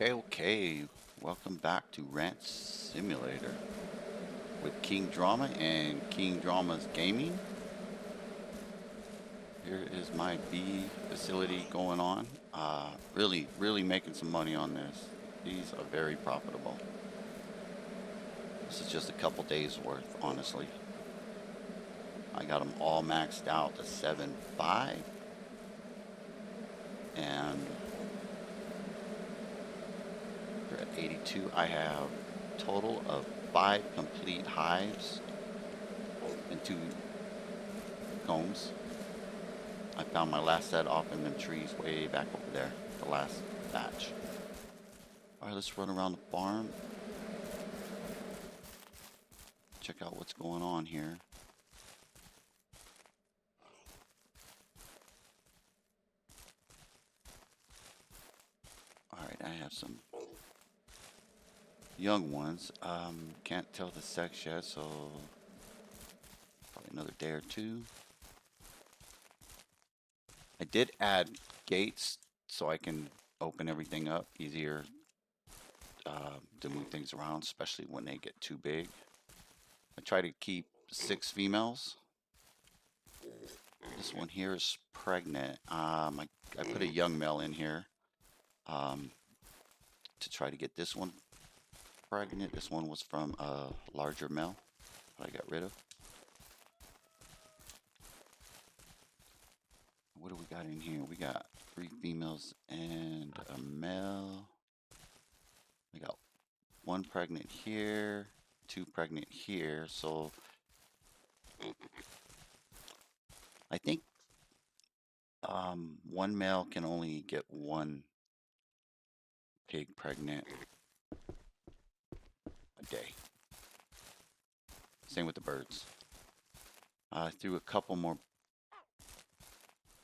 Okay, welcome back to Rant Simulator with King Drama and King Drama's Gaming. Here is my bee facility going on. Really making some money on this. These are very profitable. This is just a couple days worth, honestly. I got them all maxed out to 7.5, and we're at 82. I have a total of 5 complete hives and 2 combs. I found my last set off in the trees way back over there, the last batch. Alright, let's run around the farm. Check out what's going on here. Alright, I have some young ones. Can't tell the sex yet, so probably another day or two. I did add gates so I can open everything up easier to move things around, especially when they get too big. I try to keep 6 females. This one here is pregnant. I put a young male in here to try to get this one pregnant. This one was from a larger male that I got rid of. What do we got in here? We got 3 females and a male. We got 1 pregnant here, 2 pregnant here. So I think 1 male can only get 1 pig pregnant a day. Same with the birds. I threw a couple more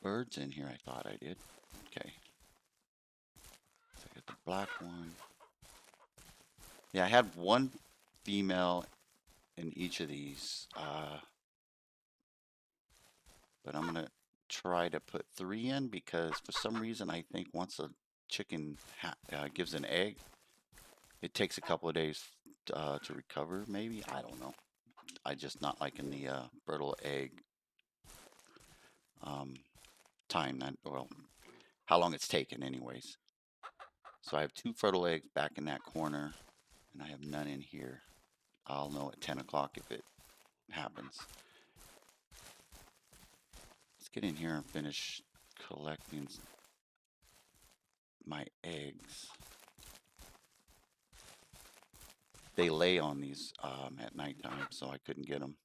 birds in here. I thought I did. Okay. So I got the black one. Yeah, I had 1 female in each of these. But I'm gonna try to put 3 in because for some reason I think once a chicken gives an egg, it takes a couple of days to recover. Maybe, I don't know. I just not liking the fertile egg time. Well, how long it's taken, anyways. So I have 2 fertile eggs back in that corner, and I have none in here. I'll know at 10 o'clock if it happens. Let's get in here and finish collecting my eggs. They lay on these at nighttime, so I couldn't get them.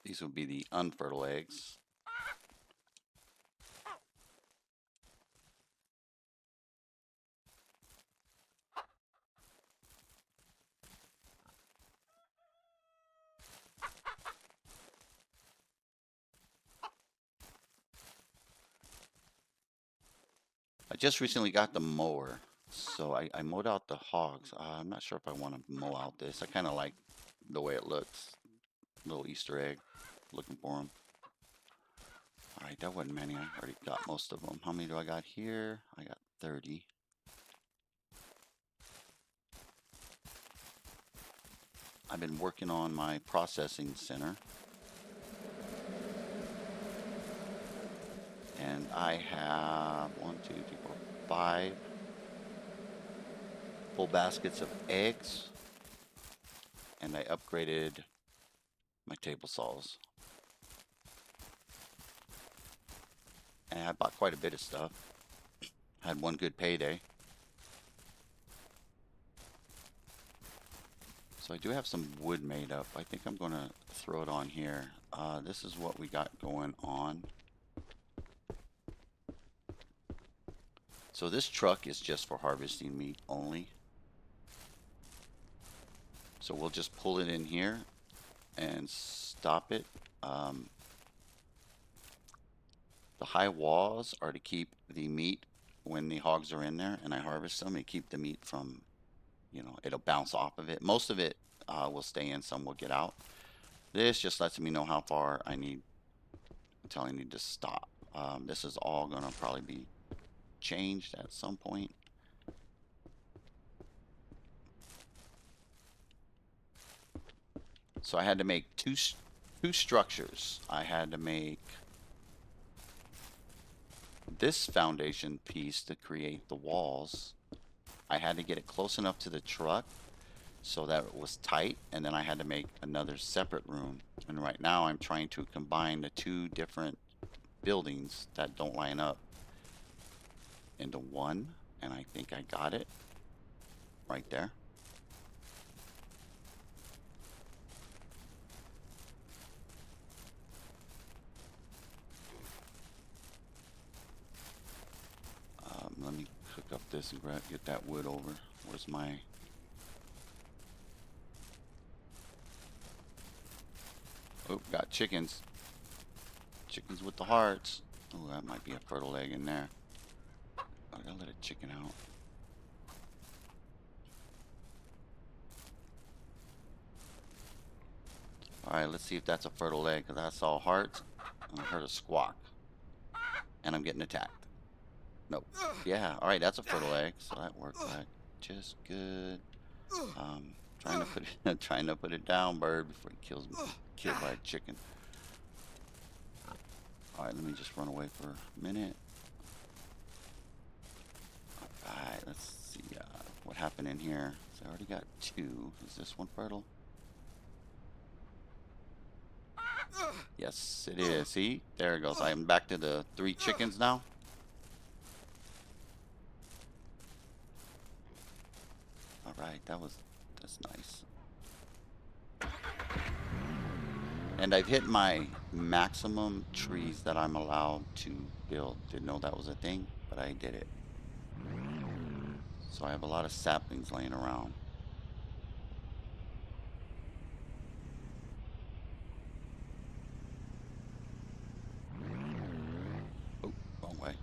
These would be the unfertile eggs. I just recently got the mower, so I mowed out the hogs. I'm not sure if I want to mow out this. I kind of like the way it looks. Little Easter egg. Looking for them. Alright, that wasn't many. I already got most of them. How many do I got here? I got 30. I've been working on my processing center. And I have 1, 2, 3, 4, 5 full baskets of eggs. And I upgraded my table saws. And I bought quite a bit of stuff. Had 1 good payday. So I do have some wood made up. I think I'm going to throw it on here. This is what we got going on. So this truck is just for harvesting meat only. So we'll just pull it in here and stop it. The high walls are to keep the meat when the hogs are in there and I harvest them and keep the meat from, it'll bounce off of it. Most of it will stay in, some will get out. This just lets me know how far I need telling you to stop. This is all going to probably be changed at some point. So I had to make two structures. I had to make this foundation piece to create the walls. I had to get it close enough to the truck so that it was tight, and then I had to make another separate room. And right now I'm trying to combine the two different buildings that don't line up into one, and I think I got it right there. Let me cook up this and get that wood over. Where's my... Oh, got chickens. Chickens with the hearts. Oh, that might be a fertile egg in there. I gotta let a chicken out. Alright, let's see if that's a fertile egg, because I saw hearts and I heard a squawk. And I'm getting attacked. Nope. Yeah, alright, that's a fertile egg, so that worked out just good. Trying to put it down, bird, before he kills me. Killed by a chicken. Alright, let me just run away for a minute. Alright, let's see what happened in here. So I already got two. Is this one fertile? Yes, it is. See? There it goes. I'm back to the 3 chickens now. Alright, that's nice. And I've hit my maximum trees that I'm allowed to build. Didn't know that was a thing, but I did it. So I have a lot of saplings laying around. Oh, wrong way.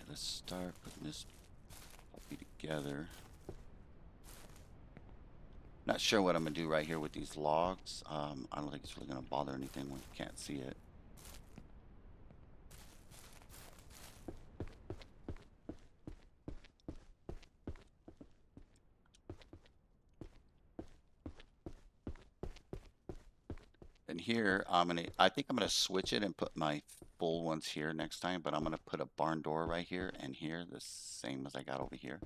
Let's start putting this puppy together. Not sure what I'm gonna do right here with these logs. I don't think it's really gonna bother anything when you can't see it. And here I think I'm gonna switch it and put my full ones here next time, but I'm gonna put a barn door right here and here, the same as I got over here.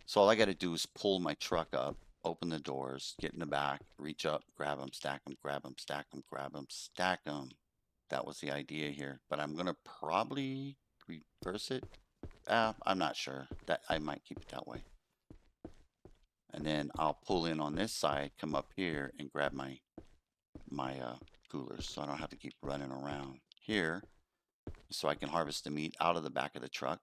So all I gotta do is pull my truck up, open the doors, get in the back, reach up, grab them, stack them, grab them, stack them, grab them, stack them. That was the idea here, but I'm gonna probably reverse it. I'm not sure. That I might keep it that way. And then I'll pull in on this side, come up here and grab my coolers, so I don't have to keep running around here, so I can harvest the meat out of the back of the truck.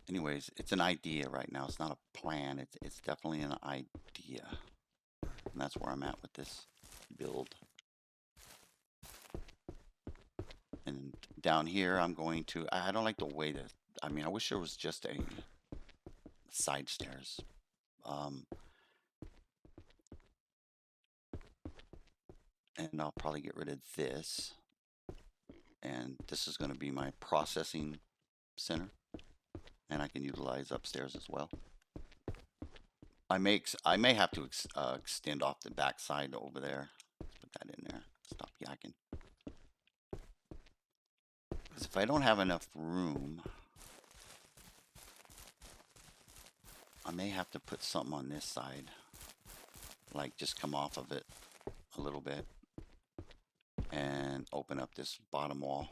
Anyways, it's an idea right now. It's not a plan. It's definitely an idea, and that's where I'm at with this build. And down here, I'm going to. I don't like the way that. I mean, I wish there was just a side stairs. And I'll probably get rid of this. And this is going to be my processing center. And I can utilize upstairs as well. I may have to extend off the back side over there. Let's put that in there. Stop yakking. Because if I don't have enough room, I may have to put something on this side. Like just come off of it a little bit. And open up this bottom wall.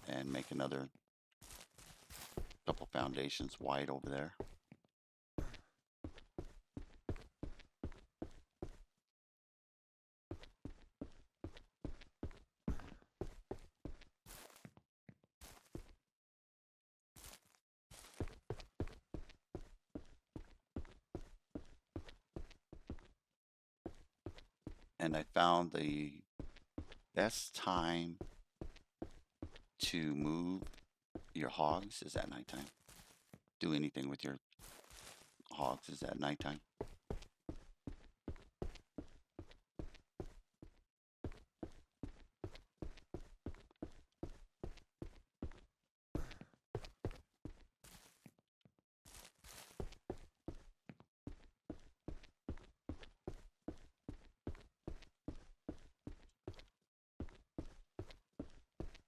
And make another couple foundations wide over there. And I found the best time to move your hogs is at nighttime. Do anything with your hogs is at nighttime.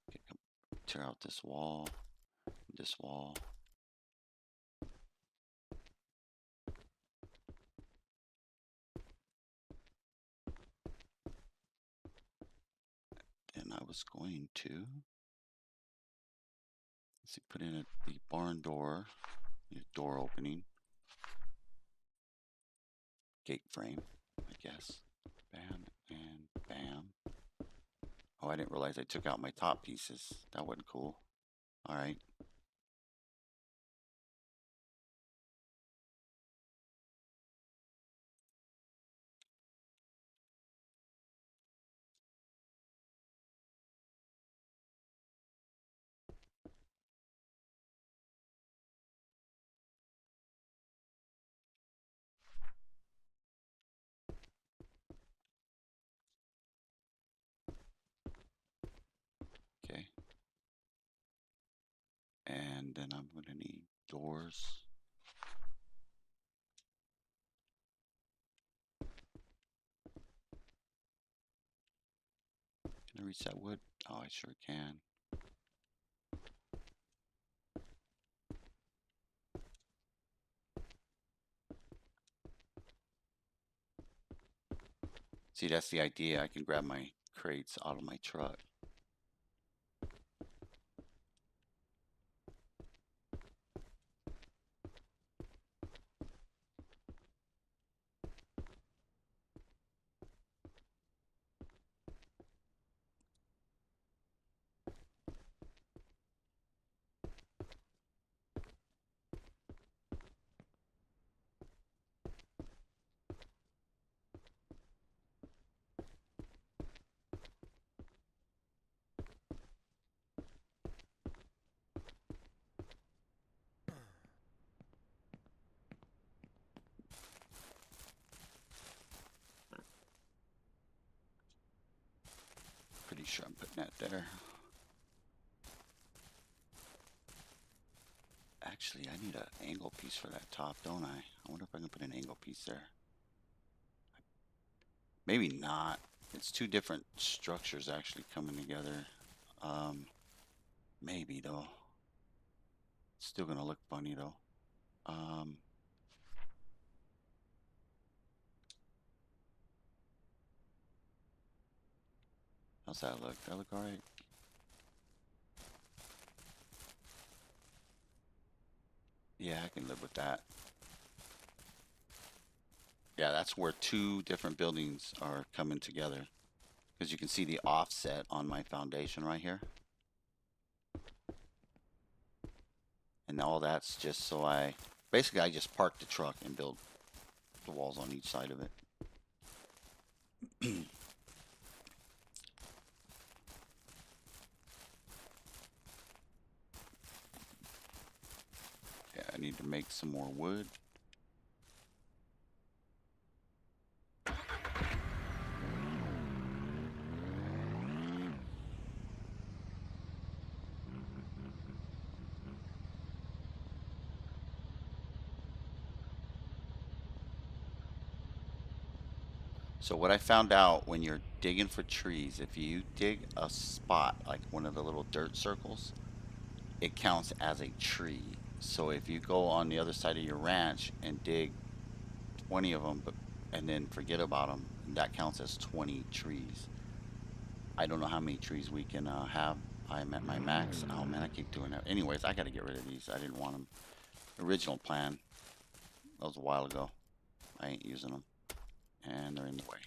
Okay, tear out this wall, this wall. And I was going to, let's see, put in the barn door, the door opening, gate frame, I guess. Bam and bam. Oh, I didn't realize I took out my top pieces. That wasn't cool. All right. Okay. And then I'm going to need doors. Can I reach that wood? Oh, I sure can. See, that's the idea. I can grab my crates out of my truck. Pretty sure I'm putting that there. Actually, I need an angle piece for that top, don't I? I wonder if I can put an angle piece there. Maybe not. It's two different structures actually coming together. Maybe though. Still gonna look funny though. How's that look? That look alright? Yeah, I can live with that. Yeah, that's where two different buildings are coming together. Because you can see the offset on my foundation right here. And all that's just so basically I just park the truck and build the walls on each side of it. Yeah, I need to make some more wood. So what I found out when you're digging for trees, if you dig a spot like one of the little dirt circles, it counts as a tree. So if you go on the other side of your ranch and dig 20 of them, and then forget about them, that counts as 20 trees. I don't know how many trees we can have. I'm at my max. Oh man, I keep doing that. Anyways, I got to get rid of these. I didn't want them. Original plan. That was a while ago. I ain't using them. And they're in the way.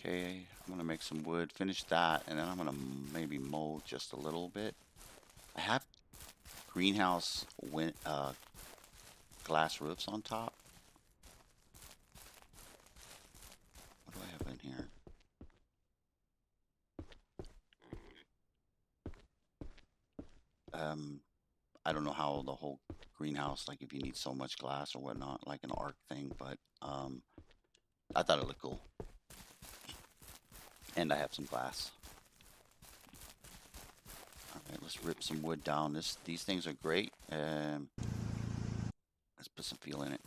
Okay, I'm gonna make some wood, finish that, and then I'm gonna maybe mold just a little bit. I have greenhouse glass roofs on top. What do I have in here? Um, I don't know how the whole greenhouse, like if you need so much glass or whatnot, like an arc thing, but I thought it looked cool. And I have some glass. All right, let's rip some wood down. These things are great. Let's put some feel in it.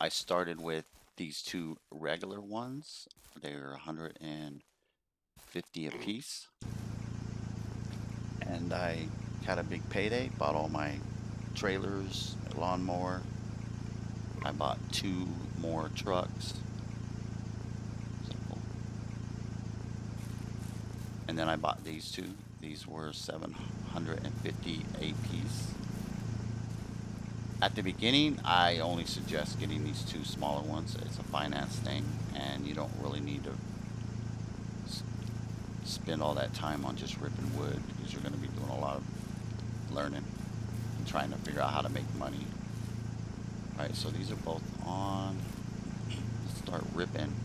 I started with these two regular ones. They're 150 a piece. And I had a big payday, bought all my trailers, lawnmower. I bought 2 more trucks. And then I bought these two. These were 750 a piece. At the beginning, I only suggest getting these 2 smaller ones. It's a finance thing, and you don't really need to spend all that time on just ripping wood because you're going to be doing a lot of learning and trying to figure out how to make money. All right, so these are both on. Let's start ripping.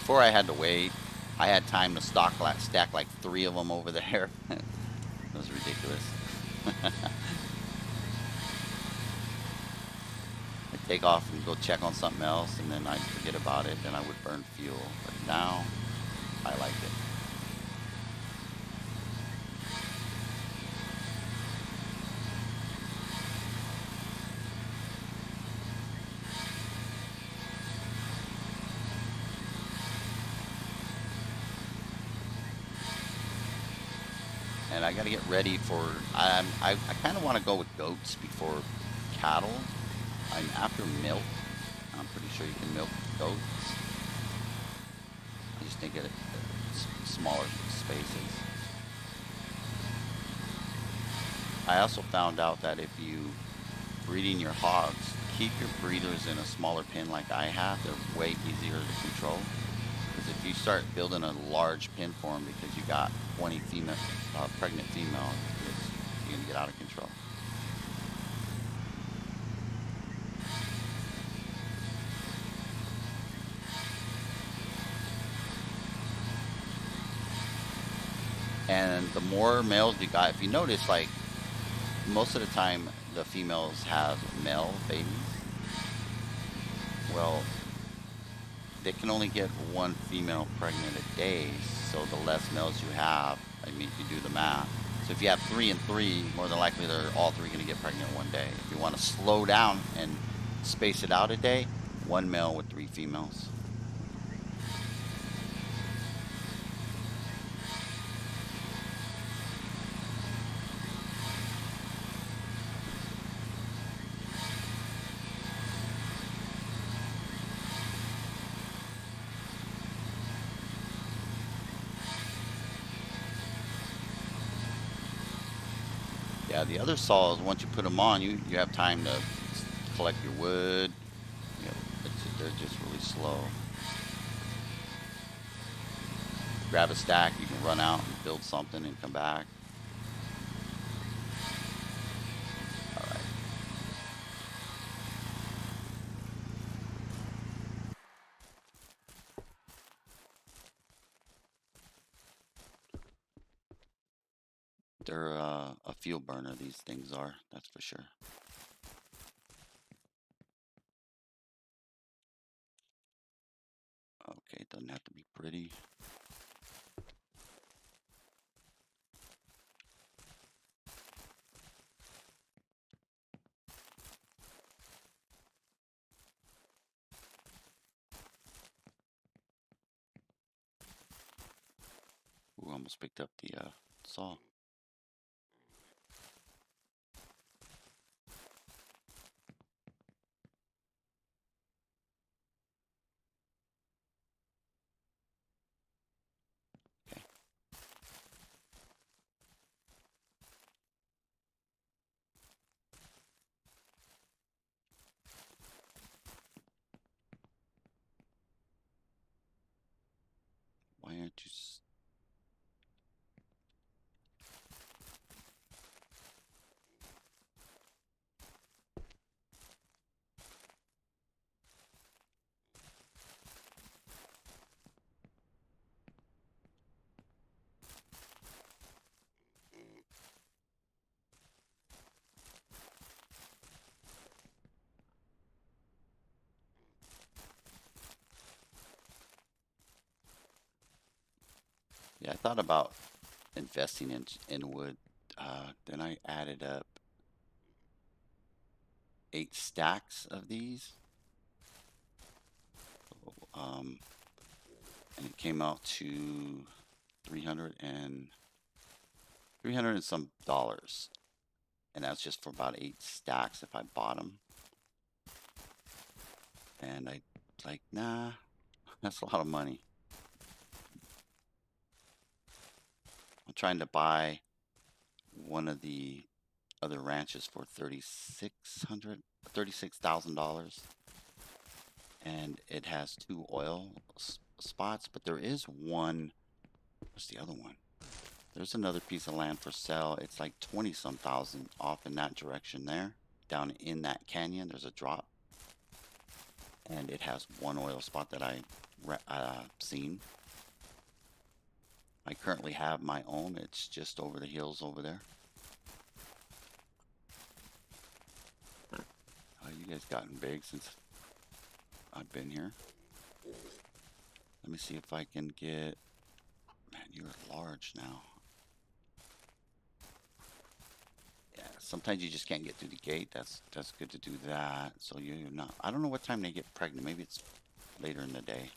Before I had to wait, I had time to stack like 3 of them over there. It was ridiculous. I'd take off and go check on something else, and then I'd forget about it, then I would burn fuel. But now, I like it. And I got to get ready for. I kind of want to go with goats before cattle. I'm after milk. I'm pretty sure you can milk goats. I just think it smaller spaces. I also found out that if you breeding your hogs, keep your breeders in a smaller pen like I have. They're way easier to control. Because if you start building a large pen for them because you got 20 pregnant females, you're gonna get out of control. And the more males you got, if you notice, like most of the time the females have male babies. Well, they can only get 1 female pregnant a day, so the less males you have, I mean, if you do the math. So if you have 3 and 3, more than likely they're all 3 going to get pregnant one day. If you want to slow down and space it out a day, 1 male with 3 females. Yeah, the other saws, once you put them on, you have time to collect your wood. You know, they're just really slow. Grab a stack, you can run out and build something and come back. All right. They're a fuel burner, these things are, that's for sure. Okay, it doesn't have to be pretty. Ooh, almost picked up the saw. Okay. Yeah, I thought about investing in wood. Then I added up 8 stacks of these, um, and it came out to 300 and 300 and some dollars, and that's just for about 8 stacks if I bought them. And I like, nah, that's a lot of money. I'm trying to buy one of the other ranches for $36,000, and it has 2 oil spots, but there is one. What's the other one? There's another piece of land for sale. It's like 20 some thousand off in that direction there. Down in that canyon, there's a drop, and it has one oil spot that I seen. I currently have my own. It's just over the hills over there. You guys gotten big since I've been here. Let me see if I can get. Man, you're large now. Yeah, sometimes you just can't get through the gate. That's good to do that. So you're not. I don't know what time they get pregnant. Maybe it's later in the day.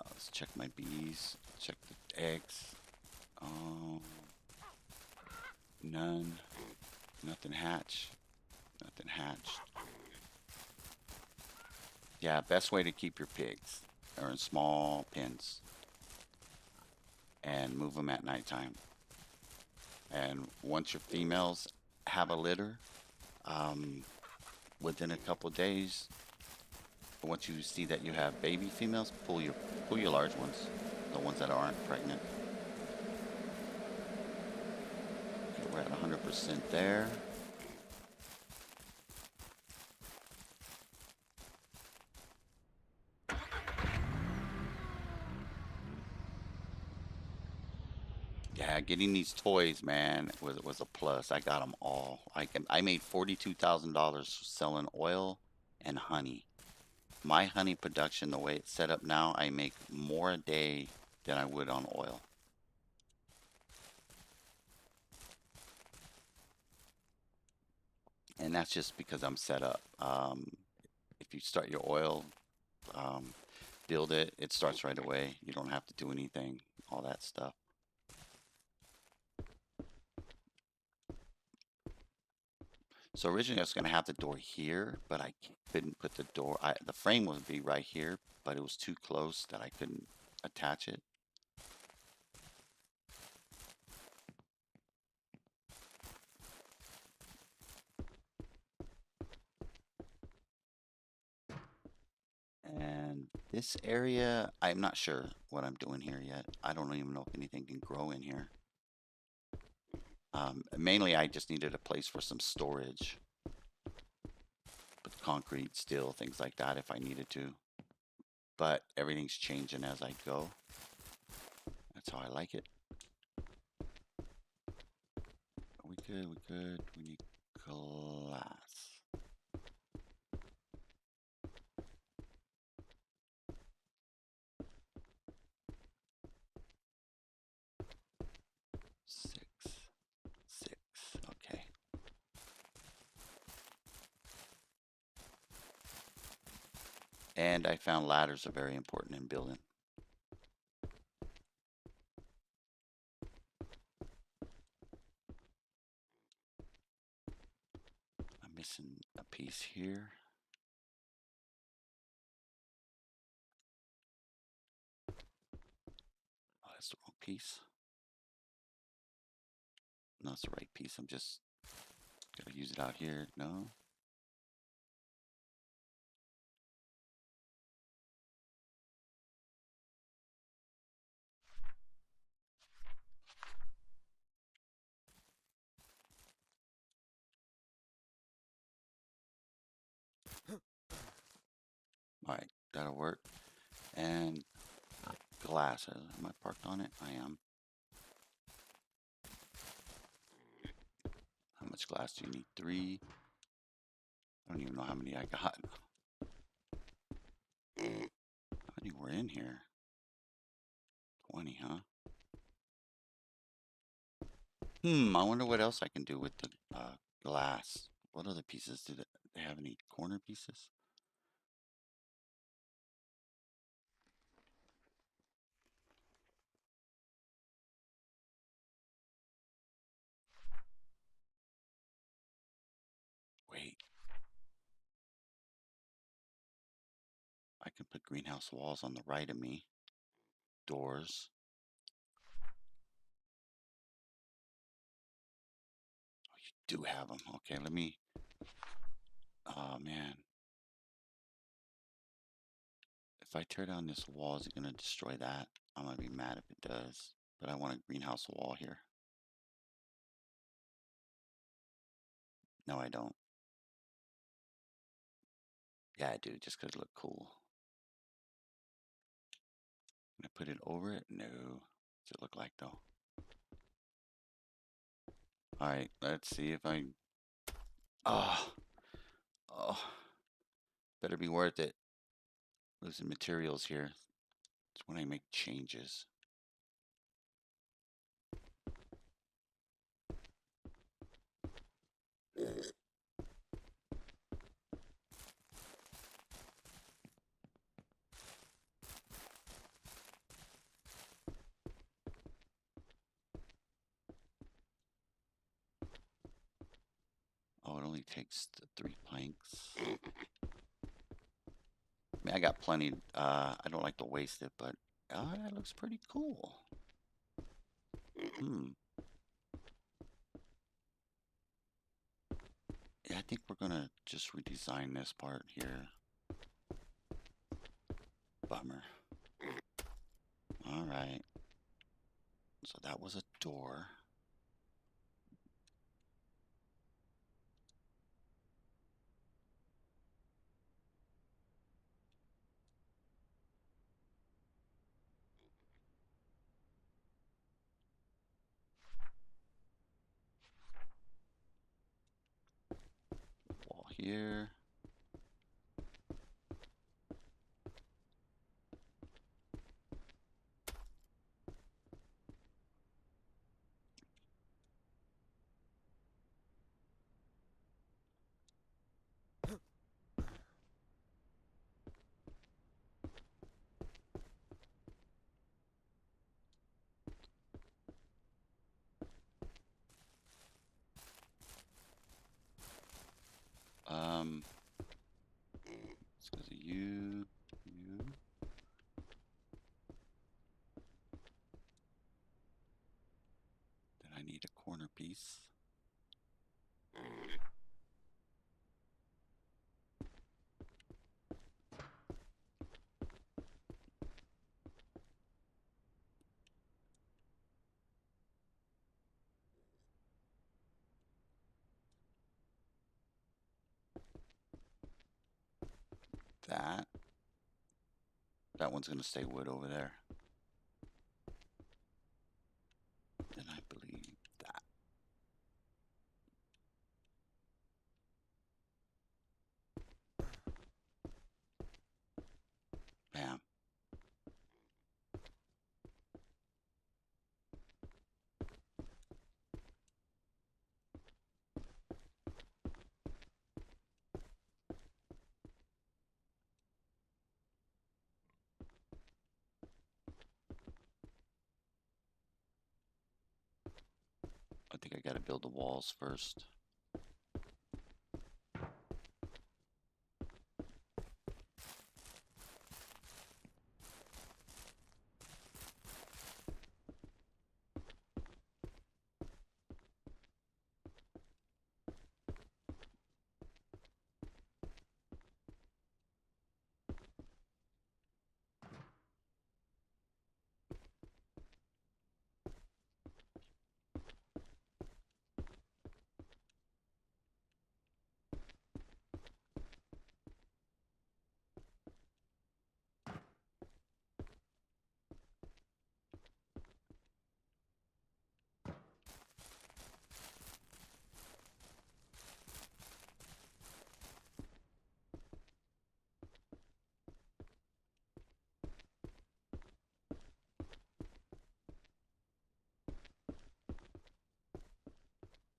Let's check my bees. Check the eggs. Um, none. Nothing hatch. Nothing hatched. Yeah, best way to keep your pigs are in small pens and move them at nighttime. And once your females have a litter, um, within a couple days, once you see that you have baby females, pull your large ones, the ones that aren't pregnant. Okay, we're at 100% there. Yeah, getting these toys, man, was a plus. I got them all. I made $42,000 selling oil and honey. My honey production, the way it's set up now, I make more a day than I would on oil. And that's just because I'm set up. If you start your oil, um, build it, it starts right away. You don't have to do anything, all that stuff. So originally I was going to have the door here, but I couldn't put the door. The frame would be right here, but it was too close that I couldn't attach it. And this area, I'm not sure what I'm doing here yet. I don't even know if anything can grow in here. Mainly, I just needed a place for some storage, with concrete, steel, things like that if I needed to. But everything's changing as I go. That's how I like it. We good, we good. We need glass. Six, six, okay. And I found ladders are very important in building. I'm missing a piece here. Oh, that's the wrong piece. No, it's the right piece. I'm just gotta use it out here. No. All right, that'll work. And glass. Am I parked on it? I am. How much glass do you need? 3. I don't even know how many I got. How many were in here? 20, huh? I wonder what else I can do with the glass. What other pieces? Do they have any corner pieces? Wait, I can put greenhouse walls on the right of me. Doors. Oh, you do have them. Okay, let me. Oh man, if I tear down this wall, is it gonna destroy that? I'm gonna be mad if it does. But I want a greenhouse wall here. No, I don't. Yeah, I do, just 'cause it look cool. Can I put it over it? No. What's it look like though? All right, let's see if I. Oh, oh, better be worth it. Losing materials here. It's when I make changes. Oh, it only takes the 3 planks. I mean, I got plenty. I don't like to waste it, but that looks pretty cool. Yeah, I think we're gonna just redesign this part here. Bummer. All right. So that was a door. Wall here. It's because of you. Then I need a corner piece. That. That one's gonna stay wood over there. Then I believe that. Bam. I think I gotta build the walls first.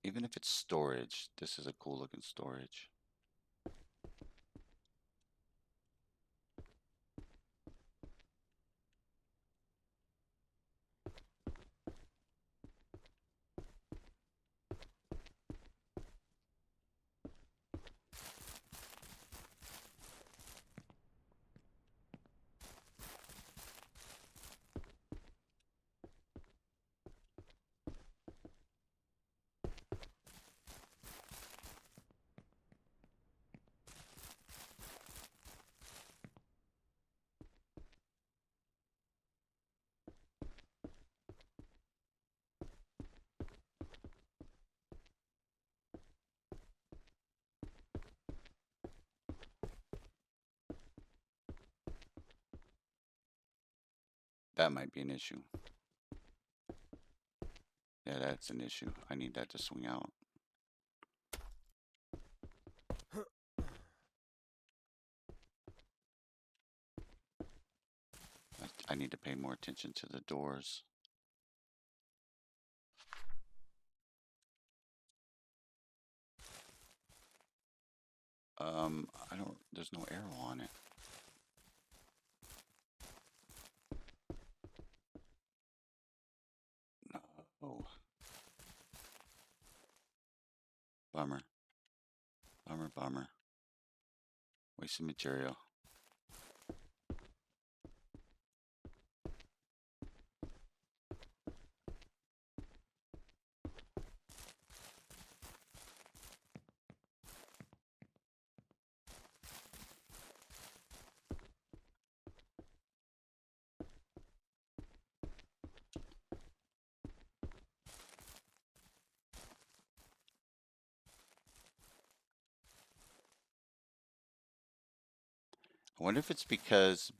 Even if it's storage, this is a cool looking storage. That might be an issue. Yeah, that's an issue. I need that to swing out. I need to pay more attention to the doors. I don't, there's no arrow on it. No. Bummer. Bummer, bummer. Wasted material. I wonder if it's because,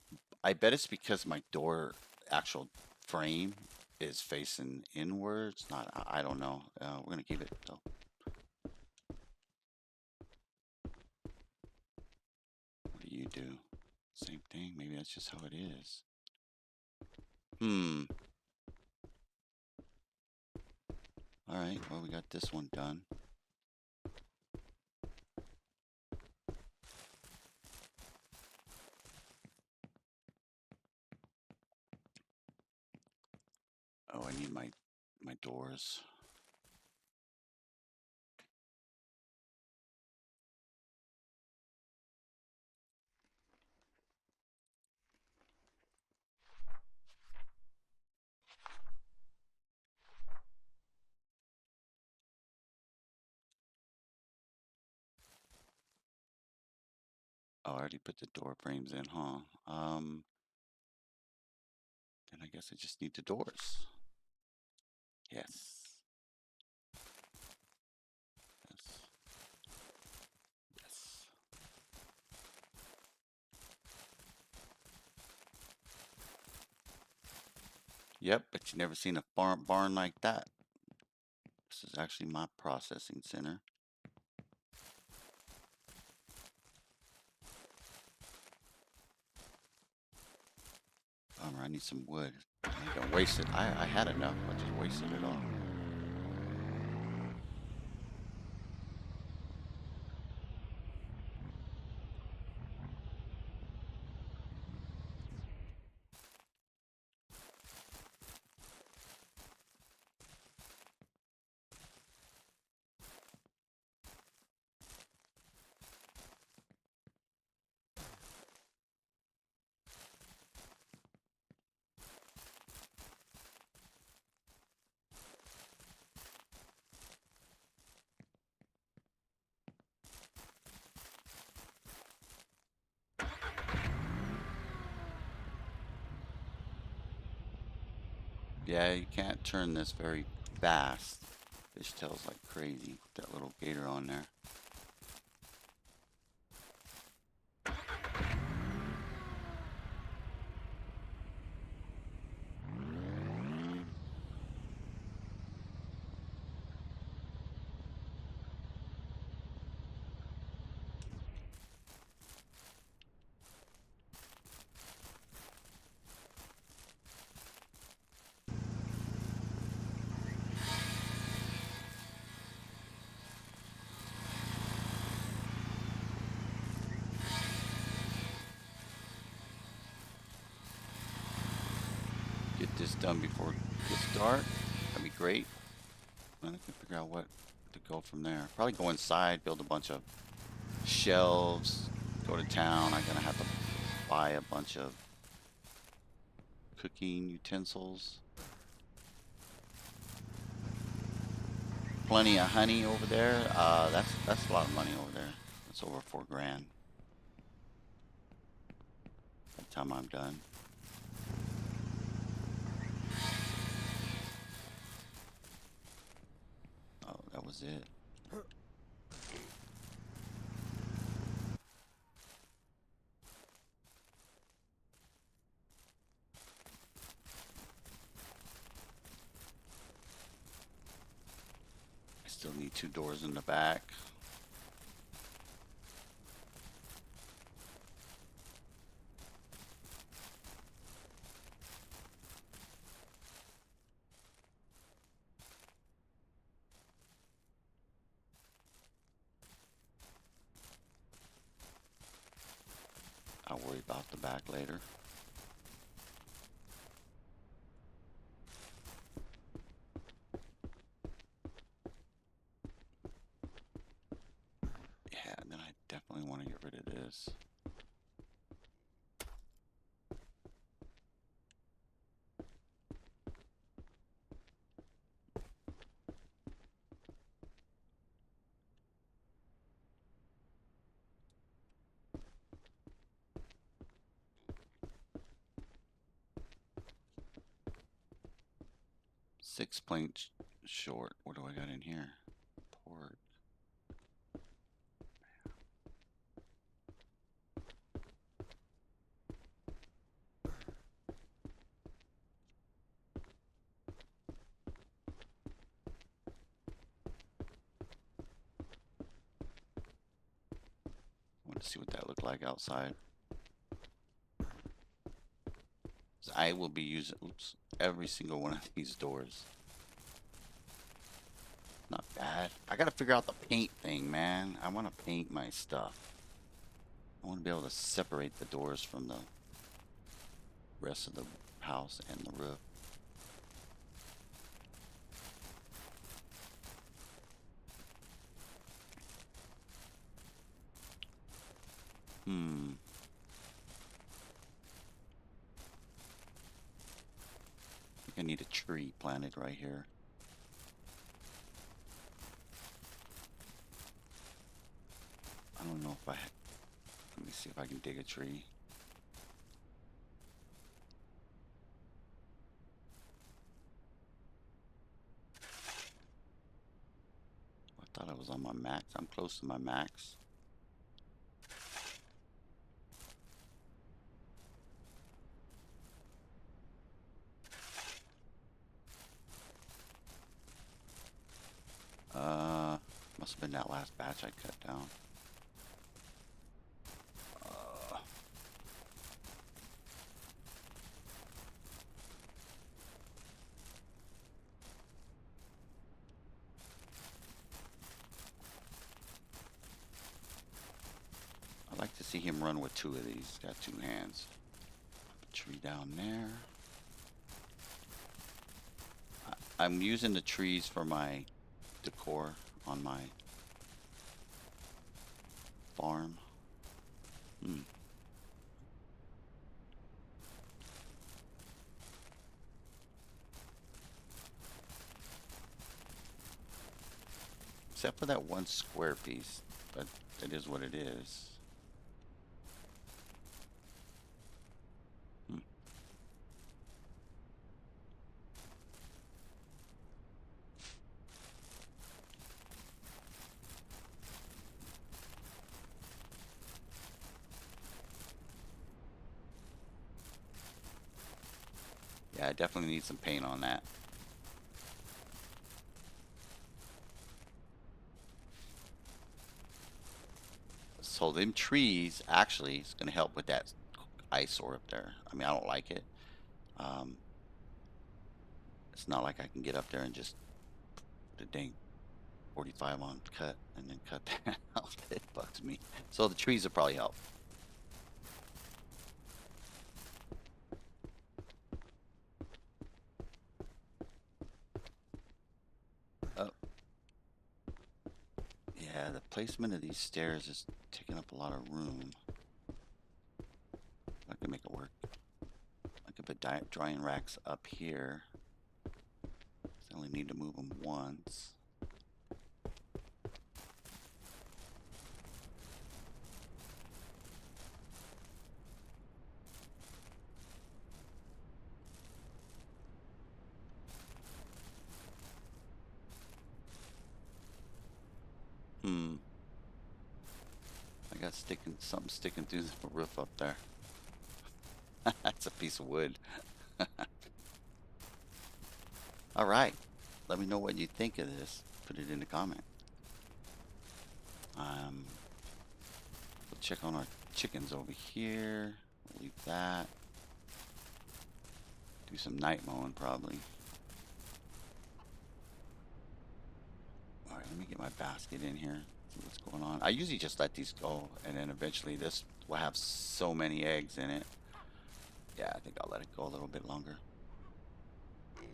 I bet it's because my door actual frame is facing inwards. Not, I don't know. We're gonna keep it though. What do you do? Same thing. Maybe that's just how it is. All right. Well, we got this one done. Oh, I need my doors. Oh, I already put the door frames in, huh? Then I guess I just need the doors. Yes. Yes. Yes. Yep, but you never seen a barn like that. This is actually my processing center. Bummer, I need some wood. I don't waste it. I had enough, I just wasted it all. Yeah, you can't turn this very fast. Fish tails like crazy. Put that little gator on there. this done before it gets dark. That'd be great. And I can figure out what to go from there. Probably go inside, build a bunch of shelves, go to town. I'm gonna have to buy a bunch of cooking utensils. Plenty of honey over there. That's a lot of money over there. That's over 4 grand. By the time I'm done. Oh, that was it. I still need 2 doors in the back. I'll worry about the back later. Yeah, and then I definitely want to get rid of this. Six planks short. What do I got in here? Pork. I want to see what that looked like outside. I will be using every single one of these doors. Not bad. I gotta figure out the paint thing, man. I want to paint my stuff. I want to be able to separate the doors from the rest of the house and the roof. I think I need a tree planted right here. I don't know if I... Let me see if I can dig a tree. I thought I was on my max. I'm close to my max. Must have been that last batch I cut down. I'd like to see him run with 2 of these. Got 2 hands. A tree down there. I'm using the trees for my decor on my farm. Except for that one square piece, but it is what it is. Yeah, I definitely need some paint on that. So them trees actually is going to help with that eyesore up there. I mean, I don't like it. It's not like I can get up there and just put a dang 45 on cut and then cut that out. It bugs me. So the trees will probably help. Yeah, the placement of these stairs is taking up a lot of room. I can make it work. I could put drying racks up here. I only need to move them once. I got something sticking through the roof up there. That's a piece of wood. All right. Let me know what you think of this. Put it in the comment. We'll check on our chickens over here. We'll leave that. Do some night mowing probably. All right, let me get my basket in here. See what's going on. I usually just let these go, and then eventually this will have so many eggs in it. Yeah, I think I'll let it go a little bit longer.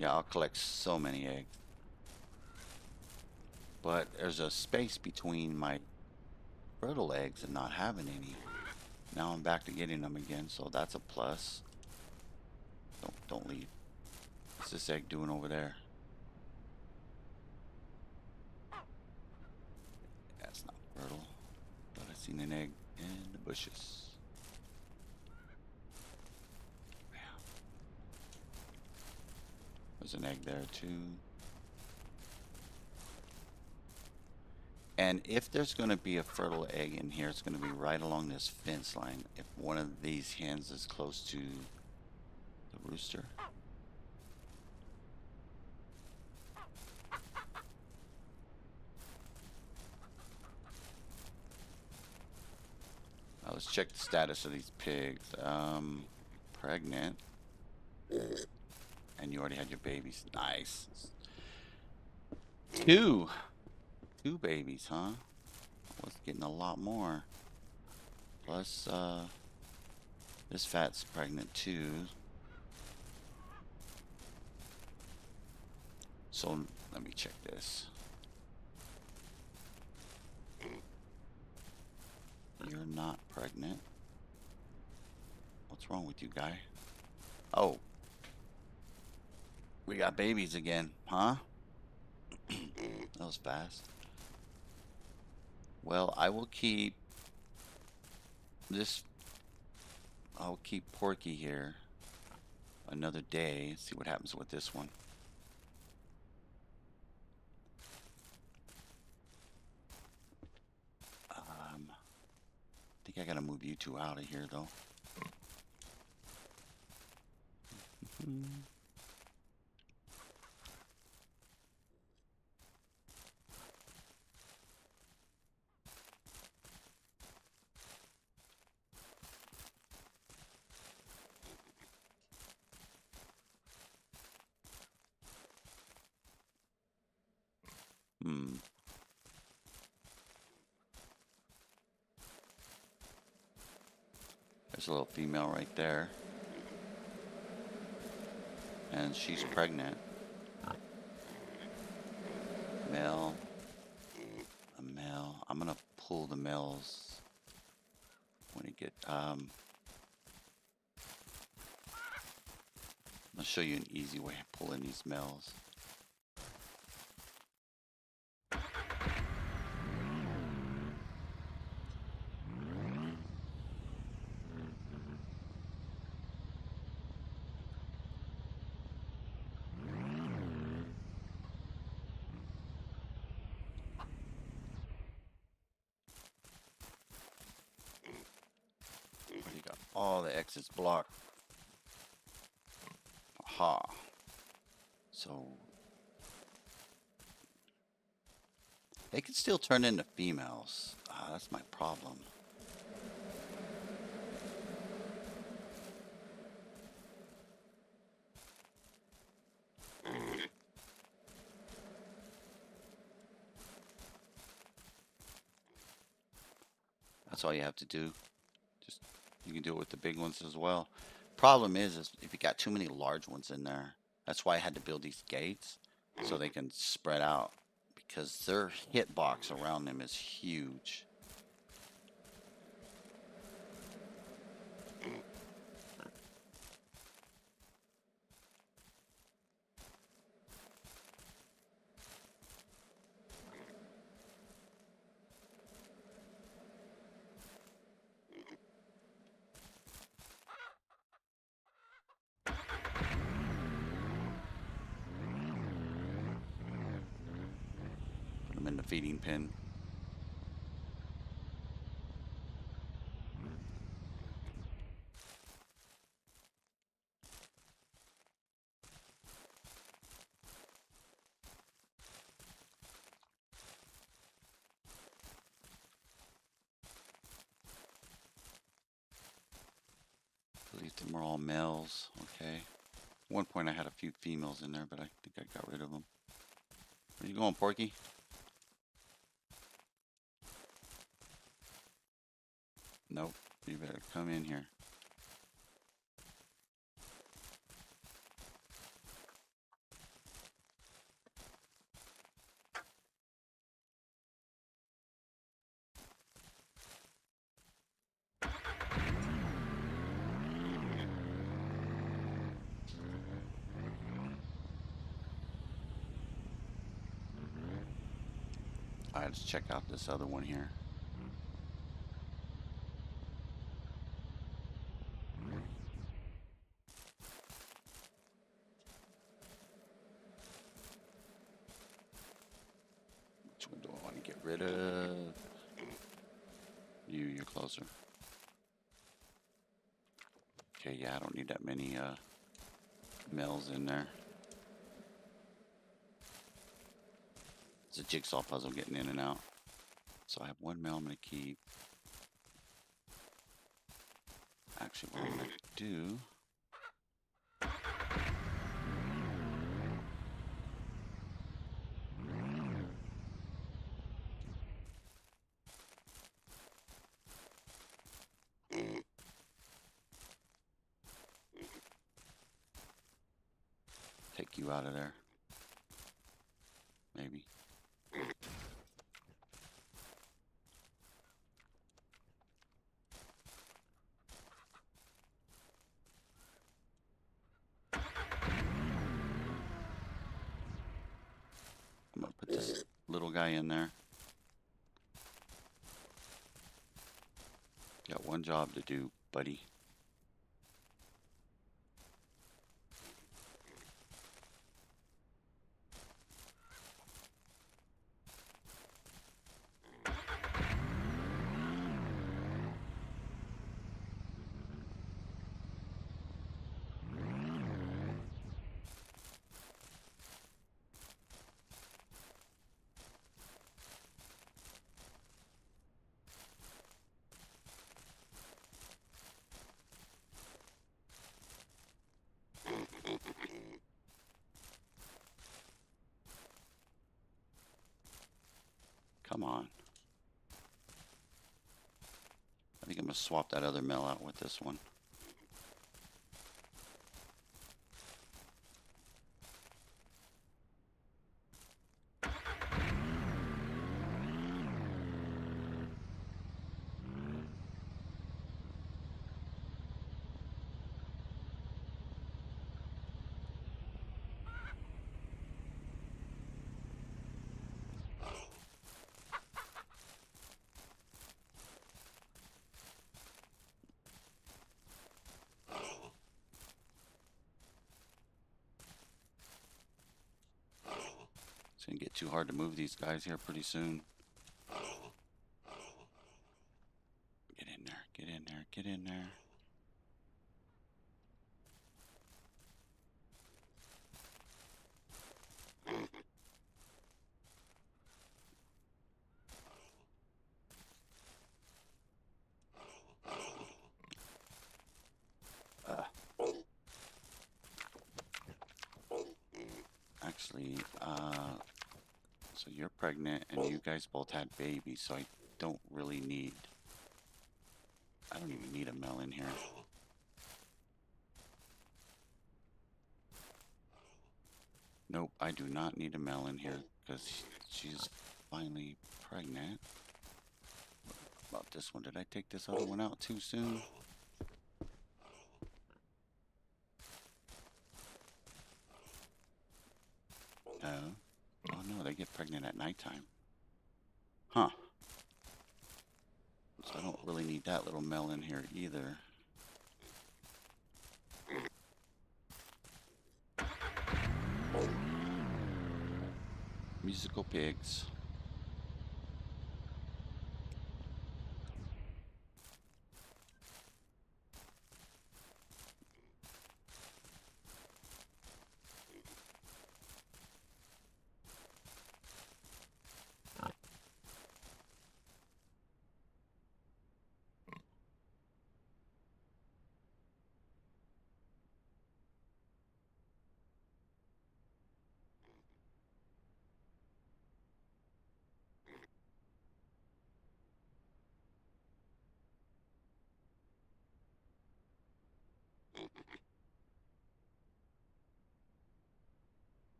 Yeah, I'll collect so many eggs. But there's a space between my fertile eggs and not having any. Now I'm back to getting them again, so that's a plus. Don't leave. What's this egg doing over there? That's not fertile. But I seen an egg in the bushes. There's an egg there too. And if there's going to be a fertile egg in here, it's going to be right along this fence line. If one of these hens is close to the rooster. Now let's check the status of these pigs. Pregnant. And you already had your babies. Nice. Two babies, huh? I was getting a lot more. Plus, this fat's pregnant too. So let me check this. You're not pregnant. What's wrong with you, guy? Oh. We got babies again, huh? That was fast. Well, I will keep this. I'll keep Porky here another day. See what happens with this one. I think I gotta move you two out of here, though. There's a little female right there. And she's pregnant. Male. A male. I'm gonna pull the males when it get I'm gonna show you an easy way of pulling these males. You got all the exits blocked. Aha. So they can still turn into females. That's my problem. That's all you have to do. Just you can do it with the big ones as well. Problem is if you got too many large ones in there, that's why I had to build these gates so they can spread out. because their hitbox around them is huge. Put them in the feeding pen. I believe them are all males. Okay. At one point I had a few females in there, but I think I got rid of them. Where you going, Porky? Nope. You better come in here. Alright, let's check out this other one here. Which one do I want to get rid of? You're closer. Okay, yeah, I don't need that many males in there. It's a jigsaw puzzle getting in and out. So I have one male I'm going to keep. Actually, what I'm going to do... take you out of there. Maybe. I'm going to put this little guy in there. Got one job to do, buddy. Come on. I think I'm going to swap that other male out with this one. It's going to get too hard to move these guys here pretty soon. Get in there, get in there, get in there. Actually, so you're pregnant and you guys both had babies, so I don't really need... I don't even need a male in here. Nope, I do not need a male in here because she's finally pregnant. What about this one? Did I take this other one out too soon? No. Oh no, they get pregnant at nighttime. Huh. So I don't really need that little male in here either. Musical pigs.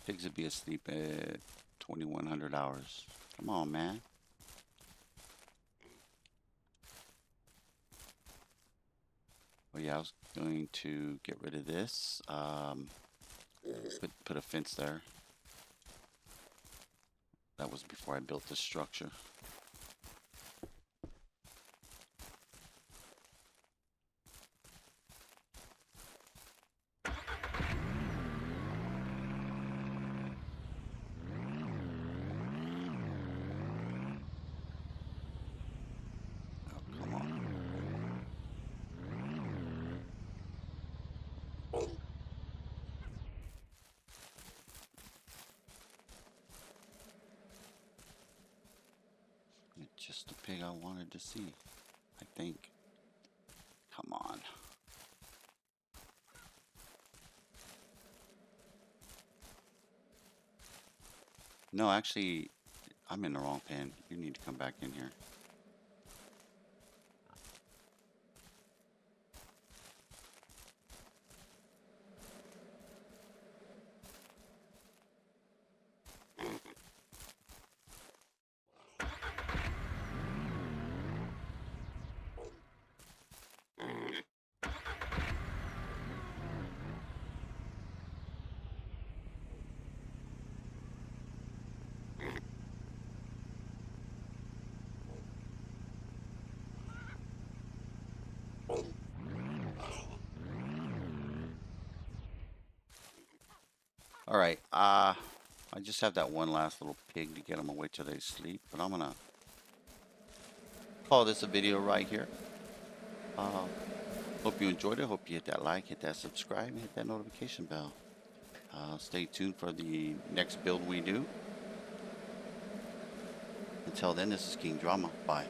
Pigs would be asleep at 2100 hours. Come on, man. Oh yeah, I was going to get rid of this. Put a fence there. That was before I built this structure. Oh, come on. It's just the pig I wanted to see, I think. Come on. No, actually, I'm in the wrong pen. You need to come back in here. All right. I just have that one last little pig to get them away till they sleep, but I'm gonna call this a video right here. Hope you enjoyed it. Hope you hit that like, hit that subscribe, and hit that notification bell. Stay tuned for the next build we do. Until then, this is King Drama. Bye.